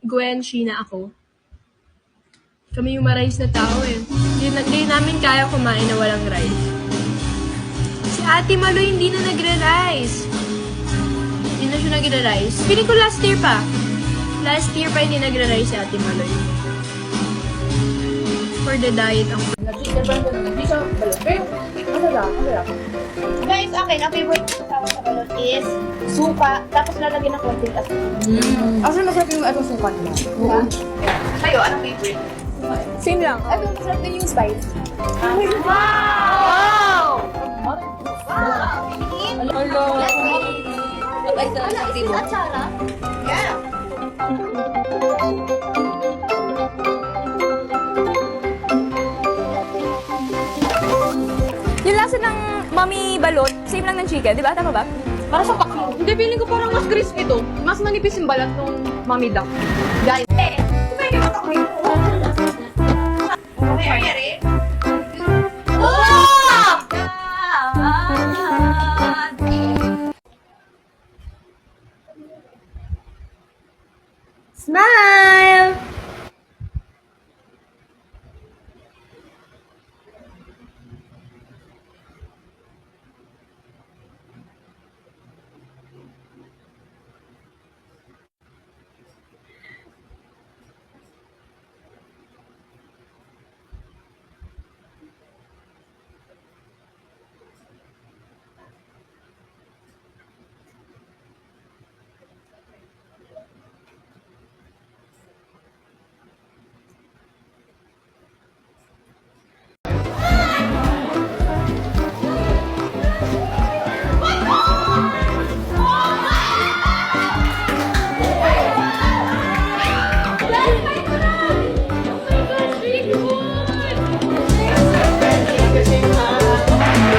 Gwen, Sheena, ako. Kami yung ma-rice na tao eh. Hindi namin kaya kumain na walang rice. Si Ate Maloy hindi na nagre-rice. Hindi na siya nagre-rice. Feeling ko last year pa. Last year pa hindi nagre-rice si Ate Maloy. For the diet ang... Guys, akin, ang favorite ko sa balot is suka, tapos lalagyan ng konting asin. Actually, masarap yung atong sukat mo. Diba? Kayo, anong favorite? Same lang. Ito, masarap din yung spice. Wow! Hello! Ay, sa Is this atsara? Yeah. Yung lasa ng mami balot, same lang ng chicken, di ba? Tama ba? Para sa paklo. Hindi, feeling ko parang mas crispy to. Mas manipis yung balat ng mami duck. Guys, pwede ba ito? Okay, are you ready? Smile!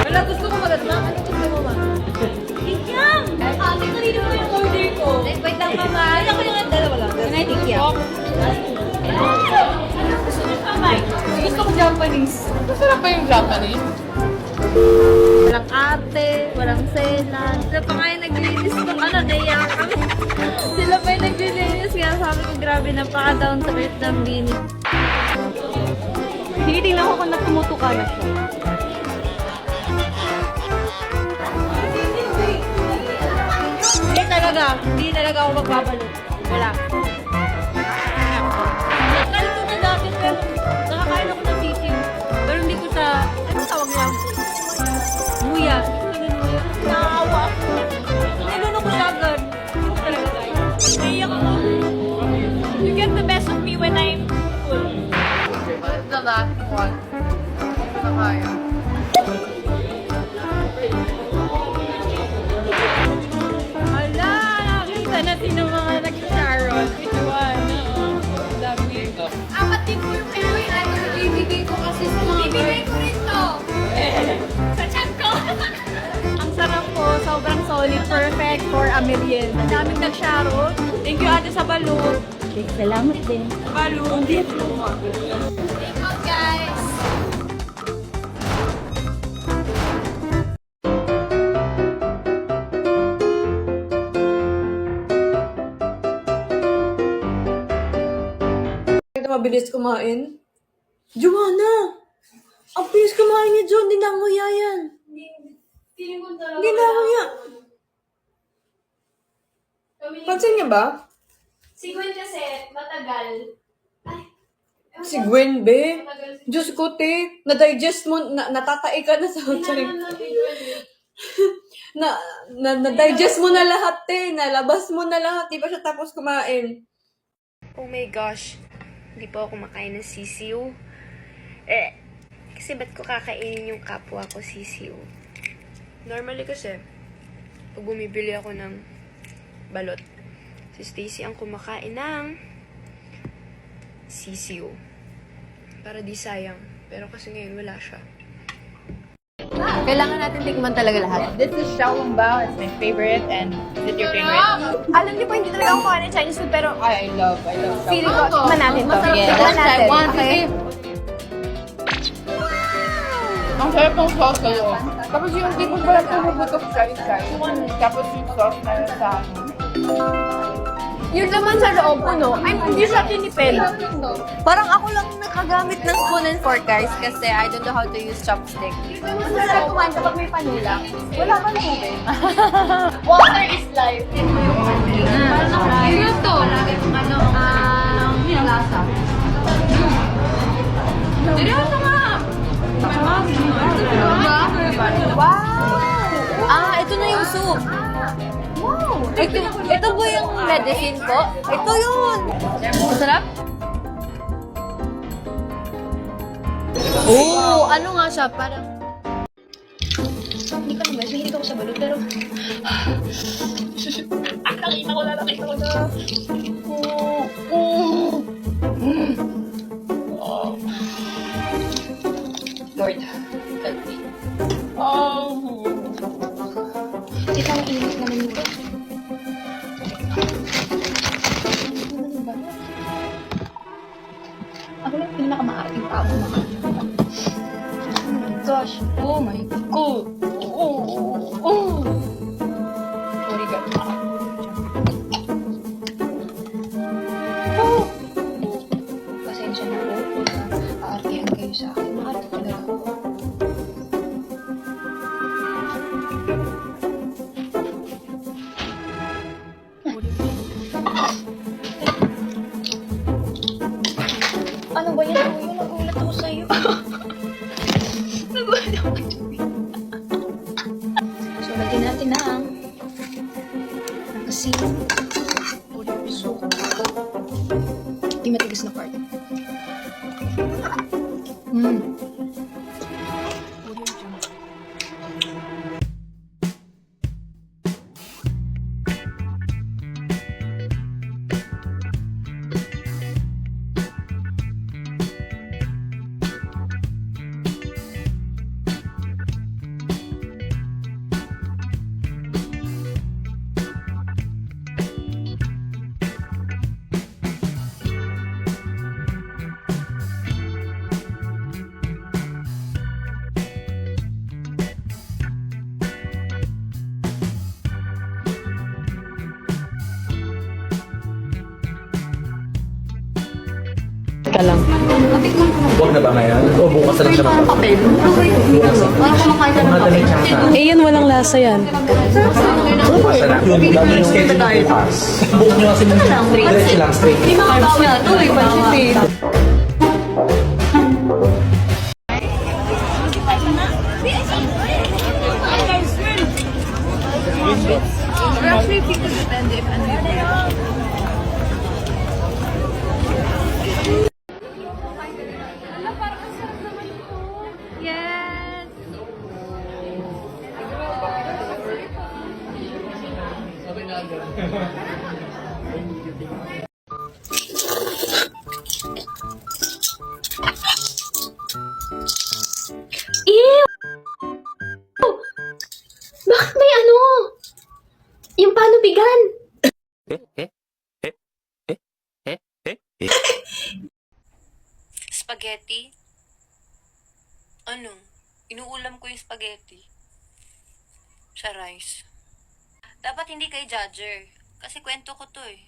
Wala, gusto ko magat na. Ano gusto mo ma? Tikyam! Ate, kanina mo yung order ko. Wait lang, mama. Wala ko yung dalawa lang. Can I tikyam? Anong gusto niyo, mamay? Gusto ko Japanese. Masarap pa yung Japanese. Walang ate, walang senan. Sila pa nga yung naglinis ng naiyak kami. Sila pa yung naglinis. Kaya sabi ko, grabe, napaka-down sa earth ng bini. Tinitingnan ko kung tumutuka na siya. Hindi talaga ako magbabalot. Wala. Kahit ko na dati, pero nakakain ako ng sisiw. Pero hindi ko sa, ano tawag niya? Luya. Hindi ko luya. Nakakawa ako. Niluno ko siya agad. Hindi ko talaga kaya. Naiyak ako. You get the best of me when I'm full. What's the last one? Hindi ko na kaya. Hala, nakakita natin ng mga nag-sharon. Ito ano, dami. Apat din po yung favorite. Ano, ibibigay ko kasi sa mga ibibigay ko rin to. Sa chat ko. Ang sarap po, sobrang solid, perfect for a merienda. Ang daming nag-sharon. Thank you ate sa balon. Salamat din. Balon. Thank you guys. Mabilis kumain. Joanna! Ang bilis kumain ni John. Hindi na nguya yan. Hindi na nguya. Pansin niya ba? Si Gwen kasi matagal. Si Gwen, be. Diyos ko, te. Na-digest mo, natatai ka na sa charing. Na-digest mo na lahat, te. Nalabas mo na lahat. Di ba siya tapos kumain? Oh my gosh, hindi po ako kumakain ng sisiw. Kasi ba't ko kakainin yung kapwa ko sisiw? Normally kasi, pag bumibili ako ng balot, si Stacy ang kumakain ng sisiw. Para di sayang. Pero kasi ngayon wala siya. Kailangan natin tikman talaga lahat. This is xiaolongbao. It's my favorite. And is it your favorite? Alam niyo po, hindi talaga ako kumain ng Chinese food, pero I love feeling ko, xiaolongbao. tikman natin to. Masarap Tikman to. natin. One, two, Okay? three. Ang sarap ng sauce sa loob. Tapos yung tipo pala pumuputok siya inside. Tapos yung sauce na yun sa Yun naman sa loob ko, no? Ay, hindi siya tinipid. Parang ako lang nakagamit ng spoon and fork, guys, kasi I don't know how to use chopstick. Masarap kumain kapag may panula. Wala ka naman. Water is life. Ano to? Lasa. Seryoso nga! Wow! Ito na yung soup. Wow! Ito ba yung medicine ko? Ito yun! Masarap? Oh, ano nga siya? Parang... Hindi ko naman, mahilig ako sa balot, pero... nakita ko na. Lord, help me. Ito ang init naman nito. Ako lang pinakamaarting tao. Gosh. Oh my God. Sorry, guys. Pasensya na po. Aartihan kayo sa akin. Maarte talaga ako. Ano ba yan? Nagulat ako sa'yo. Nagulat ako. So, lagyan natin na ang asin. So, di matigas na part. Ka lang. Huwag na ba ngayon? O bukas na lang siya magpapapel? Bukas na. Eh, yan walang lasa yan. Bukas na lang. Yung dami yung schedule na bukas. Book nyo kasi ng diretso lang straight. Yes! Bakit may ano? Yung panubigan. Spaghetti? Ano? Inuulam ko yung spaghetti. Sa rice. Dapat hindi kay judger. Kasi kwento ko to eh.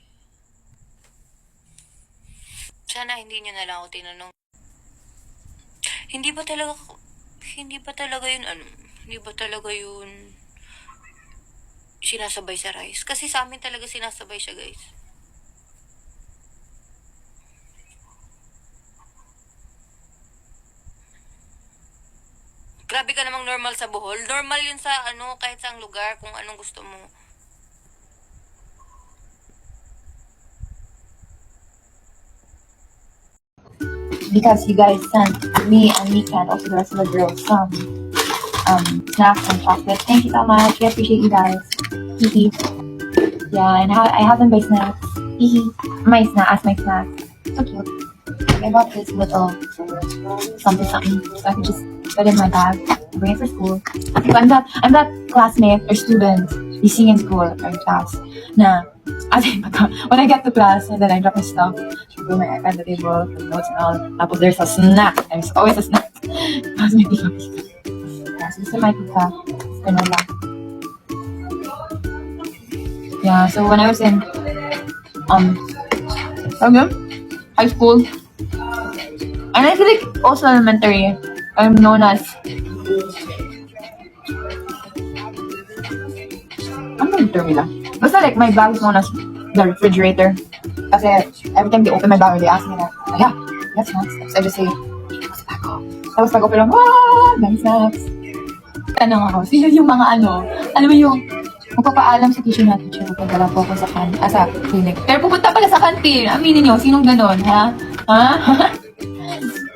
Sana hindi nyo na lang ako tinanong. Hindi ba talaga yun ano? Hindi ba talaga yun sinasabay sa rice? Kasi sa amin talaga sinasabay siya, guys. Grabe ka namang normal sa Bohol. Normal yun sa ano, kahit saang lugar, kung anong gusto mo. Because you guys sent me and Mika and also the rest of the girls some snacks and chocolate. Thank you so much. We appreciate you guys. Hee. Yeah, and I have them by snacks. Hee. My snacks. So cute. I bought this little something so I could just put in my bag, bring it for school. So I'm that classmate or student you see in school or in class. Na, when I get to class and then I drop my stuff, I bring my iPad on the table, put notes and all. Tapos there's a snack. There's always a snack. Tapos may pika-pika. Yeah, so this is my pika. It's granola. Yeah, so when I was in high school, and I feel like also elementary, I'm known as ano yung term nila? Basta like my bag is known as the refrigerator. Kasi every time they open my bag, they ask me na, yeah, that's snacks. Tapos I just say, what's that ko? Tapos pag open lang, dami snacks. Tanong ako, sino yung mga alam mo yung magpapaalam sa teacher natin, teacher, magpagala po ako sa clinic. Pero pupunta pala sa canteen. Aminin nyo, sinong ganon, ha? Ha?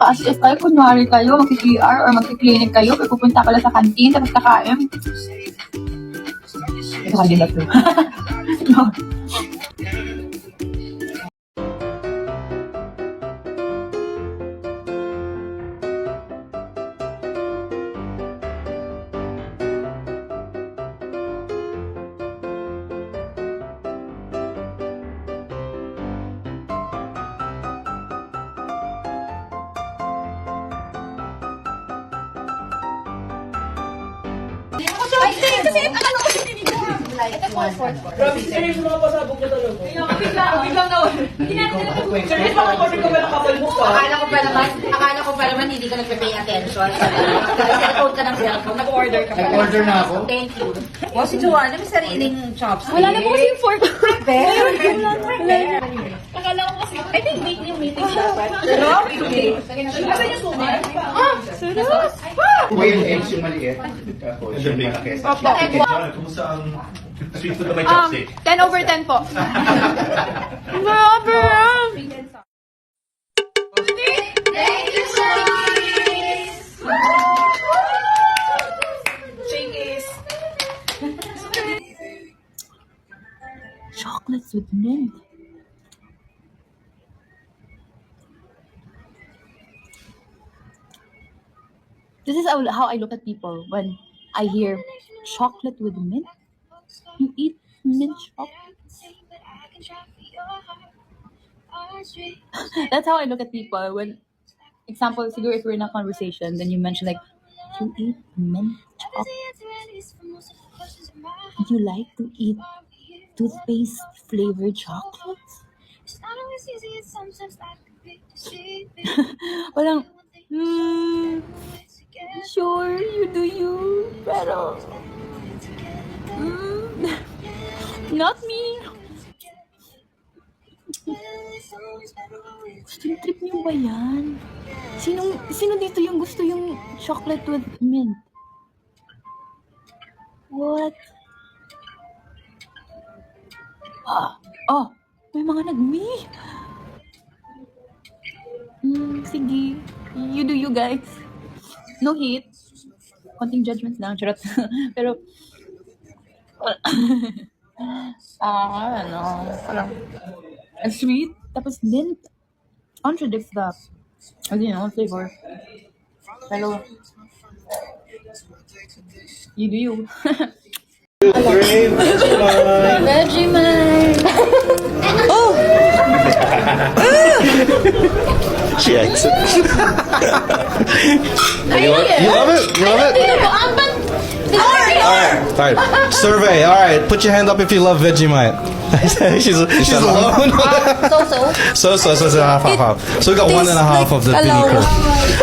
As if kayo, kunwari kayo, magki-PR or magki-clinic kayo, pero pupunta pala sa canteen, tapos kakain. Ito kanila to. No. Akala ko pa naman hindi ka nagpe-pay attention. Cellphone ka ng cellphone. Nag-order ka pa. Nag-order na ako? Thank you. O, si Joanna, may sariling chopstick. Wala na po kasi yung fork. Akala ko kasi, I think weekly meetings dapat. Pero, okay. Asan yung suman? Serious? Uy, yung eggs yung maliit. Tapos yung malaki. Kumusta ang sweet food na may chopstick? 10/10 po. Grabe! Thank you, Chocolates with mint. This is how I look at people when I hear chocolate with mint. You eat mint chocolate? That's how I look at people when, example, siguro if we're in a conversation, then you mention like, you eat mint chocolate? You like to eat toothpaste flavored chocolates? Parang, sure, you do you, pero, not me. Gusto trip niyo ba yan? Sino dito yung gusto yung chocolate with mint? What? May mga nag-me. Sige. You do you guys. No hate. Konting judgments lang. Charot. Pero, parang, it's sweet. Tapos mint. Contradicts the, flavor. Pero, you do you. Vegemite. She exits. You love it? You love it? Alright. Survey. Alright. Put your hand up if you love Vegemite. she's alone. So half. So we got 1.5 of the beaker.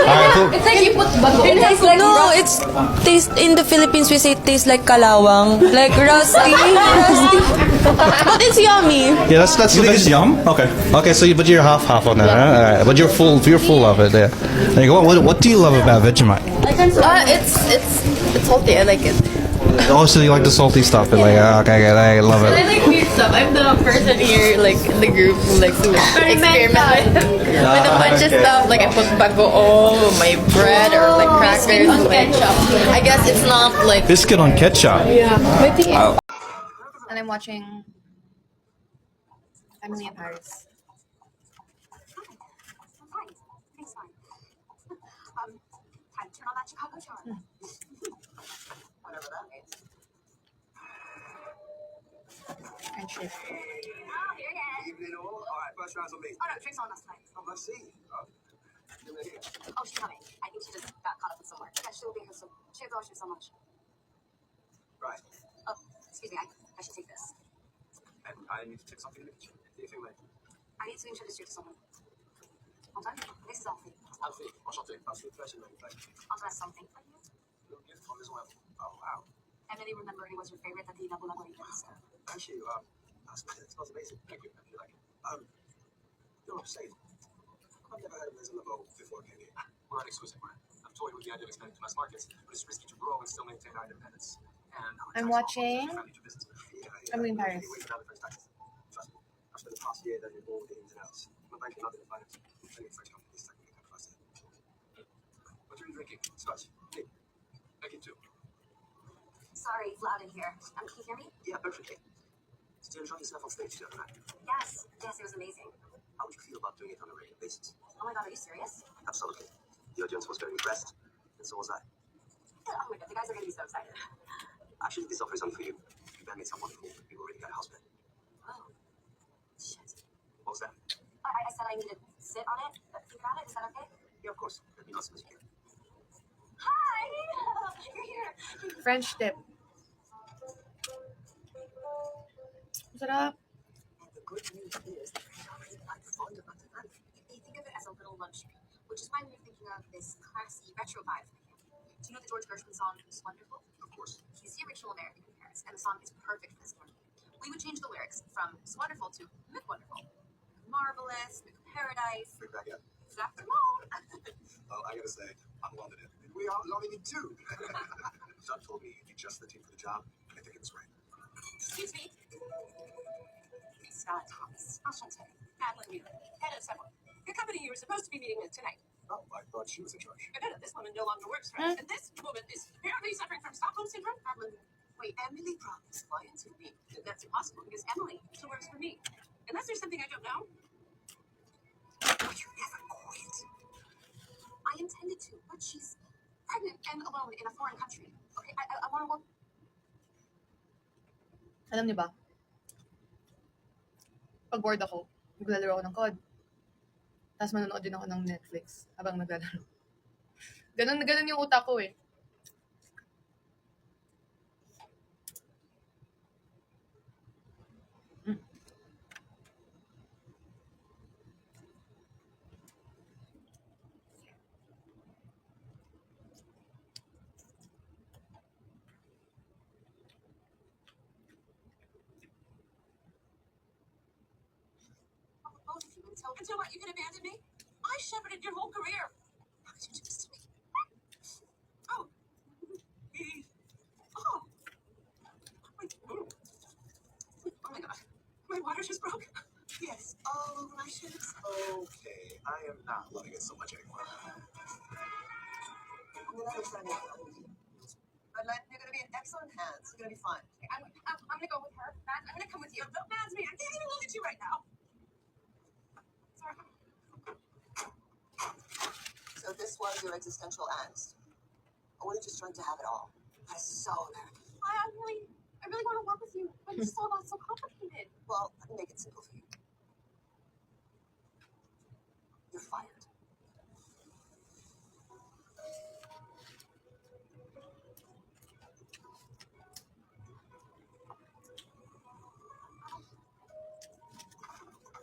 Alright. It's like you put it tastes like it's taste in the Philippines we say it tastes like kalawang, like rusty. But it's yummy. Yeah, that's you think it's yum? Okay, so but you're half on that. Alright, but you're full of it. Yeah. There you go. What do you love about Vegemite? It's salty. I like it. Oh, so you like the salty stuff? Like, okay, I love I it. like weird stuff. I'm the person here, like in the group, who likes to experiment with a bunch of stuff. Like I put bagoong, my bread, or like crackers. Like, I guess it's not like. Biscuit on ketchup. And I'm watching Emily in Paris. Time to turn on that Chicago charm. Whatever that means. Friendship. Oh, here it is. Evening all. All right, first round's on me. Oh no, drinks on last night. Oh, I see. Oh, give me a hit. Oh, she's coming. I think she just got caught up with somewhere. Yeah, she'll be here soon. She adores you so much. Right. Oh, excuse me. I should take this. And I need to check something in the kitchen. Anything, mate? I need to introduce you to someone. Hold on. This is Alfie. Alfie, enchanté. Alfie, pleasure, mate. Also has something for you. Little gift from as well. Oh, wow. Emily remembered it was your favorite that the double so. Thank you. It smells amazing. Thank you. I really like it. You're upstate. I've never heard of Liz Lebeau before, can you? We're not exclusive, man. I've toyed with the idea of expanding to mass markets, but it's risky to grow and still maintain our independence. And I'm watching Emily in Paris. Trust me, I've spent the past year learning all the ins and outs. I'm a bank in London and finance. Plenty of French companies technically come faster. What are you drinking? Scotch. Hey, I can too. Sorry, it's loud in here. Can you hear me? Yeah, perfectly. Did you enjoy yourself on stage the other night? Yes. Yes, it was amazing. How would you feel about doing it on a regular basis? Oh my god, are you serious? Absolutely. The audience was very impressed, and so was I. Oh my god, the guys are gonna be so excited. Actually, this offer is only for you. You bandmates some wonderful. We've already got a house band. Oh. Shit. What was that? I said I need to sit on it. Think about it. Is that okay? Yeah, of course. Let me know as soon as you can. Hi! You're here. French tip. Sarap. And the good news is that you're already not fond of Montana. They think of it as a little luxury, which is why we were thinking of this classy retro vibe for him. Do you know the George Gershwin song "It's Wonderful"? Of course. He's the original American in Paris, and the song is perfect for this one. We would change the lyrics from "It's Wonderful" to "Mick Wonderful." Marvelous, Mick Paradise. Bring back up. After all. Well, I gotta say, I'm loving it. We are loving it too. John told me you'd be just the team for the job, and I think it was right. Excuse me. Scott Thomas. Enchanté. Madeline Wheeler. Head of someone. Your company you were supposed to be meeting with tonight. Oh, I thought she was in charge. No, this woman no longer works for us. And this woman is apparently suffering from Stockholm Syndrome. Madeline, wait, Emily brought this client to me. That's impossible because Emily still works for me. Unless there's something I don't know. You never quit. I intended to, but she's pregnant and alone in a foreign country. Okay, I want to work. Alam niyo ba? Pag bored ako, maglalaro ako ng COD. Tapos manonood din ako ng Netflix habang naglalaro. Ganun yung utak ko eh. Both of you until what? You can abandon me? I shepherded your whole career. How could you do this to me? Oh. Oh. Wait. Oh my god. My water just broke. Yes, all over my shoes. Okay, I am not loving it so much anymore. But you're gonna be in excellent hands. It's gonna be fun. I'm gonna go with her. Matt, I'm gonna come with you. No, Matt's me. I can't even look at you right now. Sorry. So this was your existential angst? Or were you just trying to have it all? That's so American. I really want to work with you, but it's all so complicated. Well, let me make it simple for you. You're fired.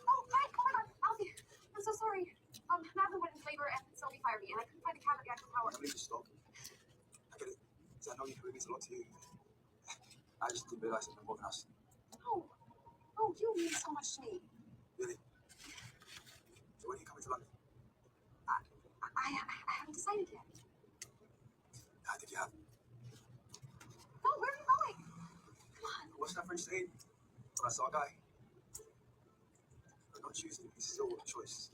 Oh my god, Alfie, I'm so sorry. Madeline went in labor and Sylvie fired me, and I couldn't find the cavity Eiffel Tower. I need to stop. I get it. Because I know it means a lot to you. I just didn't realize it was more than us. Oh, you mean so much to me. Really? So when are you coming to London? I haven't decided yet. I think you have. No, where are you going? Come on. What's that French saying? When I saw a guy. I'm not choosing. This is all a choice.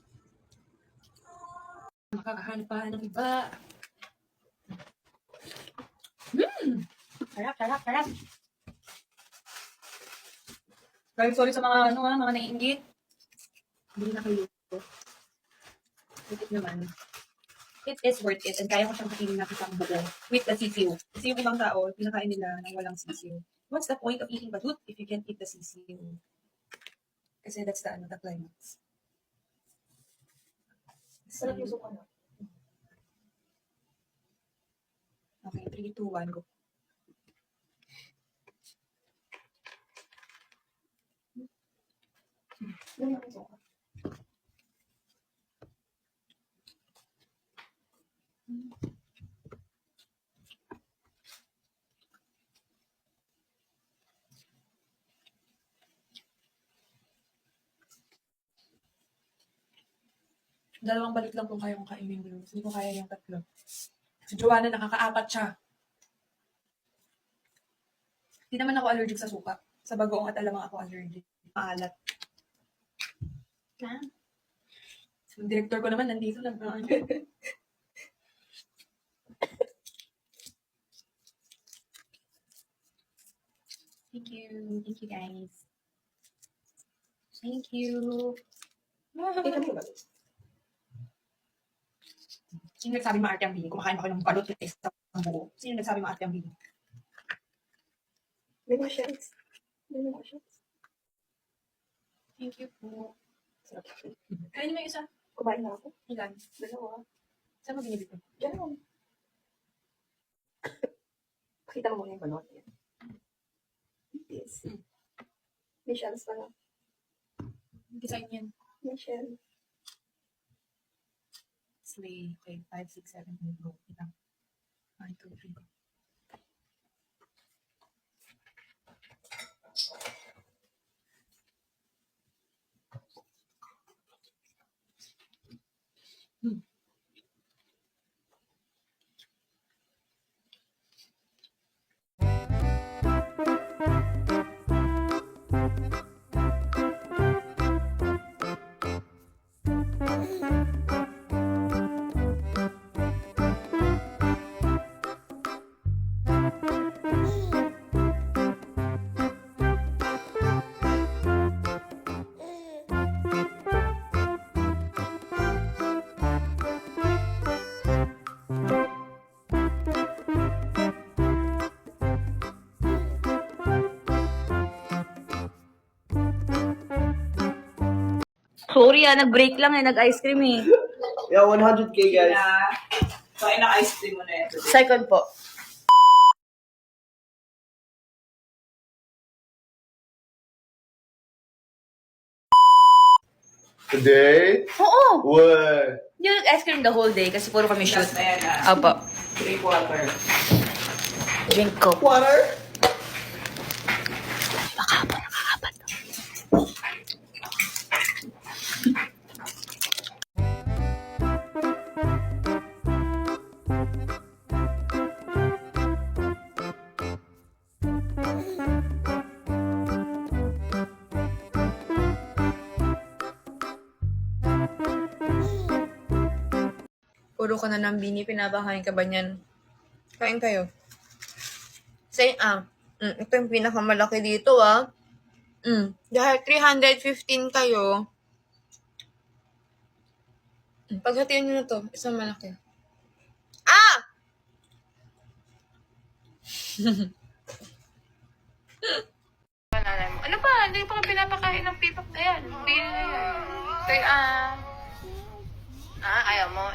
Makakahanap pa ng iba. Sarap. Sorry sa mga mga naiinggit. Hindi na kayo. Butit naman. it is worth it and kaya ko siyang kainin na isang buo with the sisiu. Kasi yung ibang tao, pinakain nila ng walang sisiu. What's the point of eating balut if you can't eat the sisiu? Kasi that's the climax. Sarap yung suka, no? Okay, 3, 2, 1, go. Yun yung suka. Dalawang balut lang kung kaya kong kainin bro. Hindi ko kaya yung tatlo. Si Joanna nakakaapat siya. Hindi naman ako allergic sa suka. Sa bagoong at alamang ako allergic. Maalat. Ha? Yung director ko naman nandito lang. Thank you. Thank you guys. Thank you. Sino nagsabi maarte ang bini? Kumakain ako ng balot na taste ng buo. Sino nagsabi maarte ang bini? May mga shells. Thank you po. Kain mo yung isa. Kumain na ako. Ilan? Dalawa. Saan mo binili ko? Diyan ako. Pakita mo muna yung balot. Yan. This. May shells pa na. Design yan. May shell. Slay. Okay, 5, 6, 7, 8, go. Ito. 1, 2, 3, go. Sorry nag-break lang nag-ice cream eh. Yeah, 100K guys. Kain na ice cream mo na ito. Second po. Today? Oo. What? Hindi nag-ice cream the whole day kasi puro kami shoot. Last na yan ah. Opo. 3/4. Drink ko. Water? Puro ka na ng bini, pinapakain ka ba niyan? Kain kayo. Say, ito yung pinakamalaki dito, Dahil 315 kayo, paghatiin nyo na to, isang malaki. Ano ba? Hindi pa ka pinapakain ng pipak na yan. Hindi na yan. Kaya, ayaw mo,